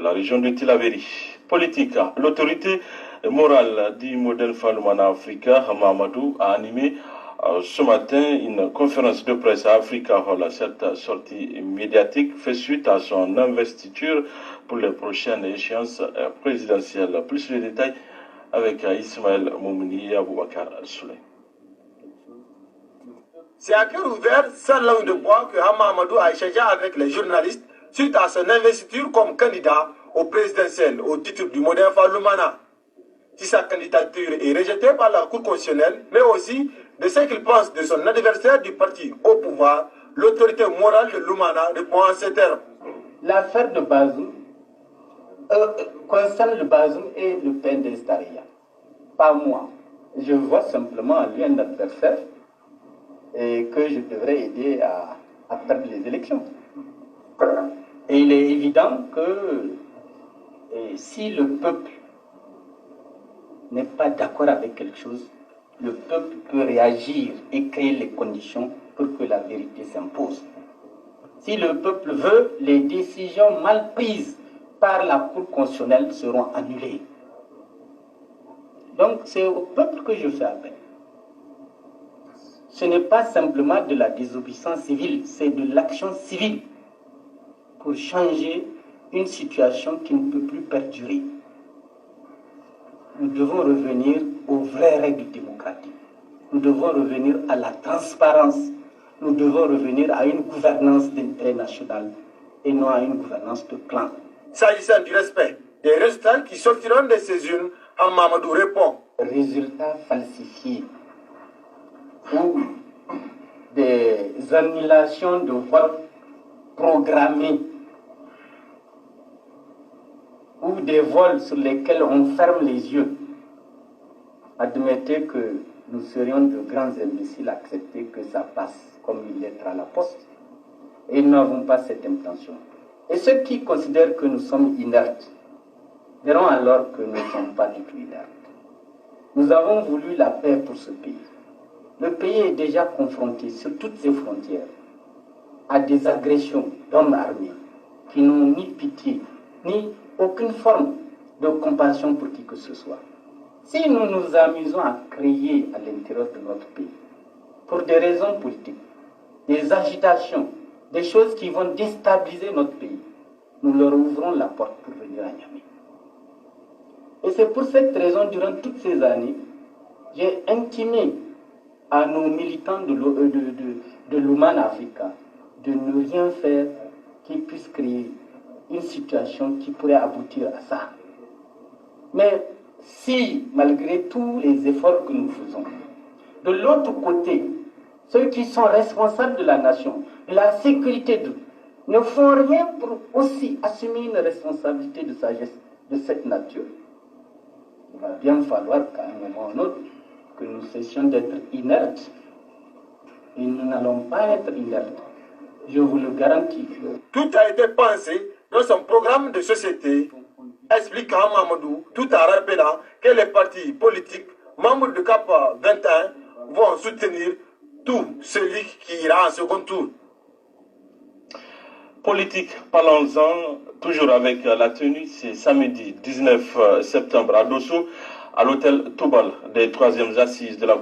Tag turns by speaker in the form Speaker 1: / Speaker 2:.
Speaker 1: la région de Tillabéri. Politique, l'autorité morale du modèle Faloumana Africa, Mahamadou, a animé ce matin une conférence de presse à Africa Hall. Cette sortie médiatique fait suite à son investiture pour les prochaines échéances présidentielles. Plus de détails avec Ismaël Moumouni et Aboubakar Souley.
Speaker 2: C'est à cœur ouvert, sans langue de bois, que Mahamadou a échangé avec les journalistes suite à son investiture comme candidat au présidentiel au titre du modèle Faloumana. Si sa candidature est rejetée par la Cour constitutionnelle, mais aussi de ce qu'il pense de son adversaire du parti au pouvoir, l'autorité morale de Lumana répond en ces termes.
Speaker 3: L'affaire de Bazoum concerne le Bazoum et le PNDS Taria. Pas moi. Je vois simplement en lui un adversaire et que je devrais aider à perdre les élections. Et il est évident que si le peuple n'est pas d'accord avec quelque chose, le peuple peut réagir et créer les conditions pour que la vérité s'impose. Si le peuple veut, les décisions mal prises par la Cour constitutionnelle seront annulées. Donc c'est au peuple que je fais appel. Ce n'est pas simplement de la désobéissance civile, c'est de l'action civile pour changer une situation qui ne peut plus perdurer. Nous devons revenir aux vraies règles démocratiques. Nous devons revenir à la transparence. Nous devons revenir à une gouvernance d'intérêt national et non à une gouvernance de clan.
Speaker 2: S'agissant du respect des résultats qui sortiront de ces urnes, Mahamadou répond.
Speaker 3: Résultats falsifiés ou des annulations de vote programmés ou des vols sur lesquels on ferme les yeux. Admettez que nous serions de grands imbéciles à accepter que ça passe comme une lettre à la poste. Et nous n'avons pas cette intention. Et ceux qui considèrent que nous sommes inertes verront alors que nous ne sommes pas du tout inertes. Nous avons voulu la paix pour ce pays. Le pays est déjà confronté sur toutes ses frontières à des agressions d'hommes armés qui n'ont ni pitié, ni aucune forme de compassion pour qui que ce soit. Si nous nous amusons à créer à l'intérieur de notre pays, pour des raisons politiques, des agitations, des choses qui vont déstabiliser notre pays, nous leur ouvrons la porte pour venir à Niamey. Et c'est pour cette raison, durant toutes ces années, j'ai intimé à nos militants de l'Oman Africa de ne rien faire qui puisse créer une situation qui pourrait aboutir à ça. Mais si, malgré tous les efforts que nous faisons, de l'autre côté, ceux qui sont responsables de la nation, de la sécurité ne font rien pour aussi assumer une responsabilité de sagesse de cette nature, il va bien falloir qu'à un moment ou un autre, que nous cessions d'être inertes. Et nous n'allons pas être inertes. Je vous le garantis.
Speaker 2: Tout a été pensé dans son programme de société, explique Mahamadou, tout en rappelant que les partis politiques membres du CAP 21 vont soutenir tout celui qui ira en second tour.
Speaker 1: Politique, parlons-en toujours avec la tenue, c'est samedi 19 septembre à Dosso, à l'hôtel Toubal des 3e assises de la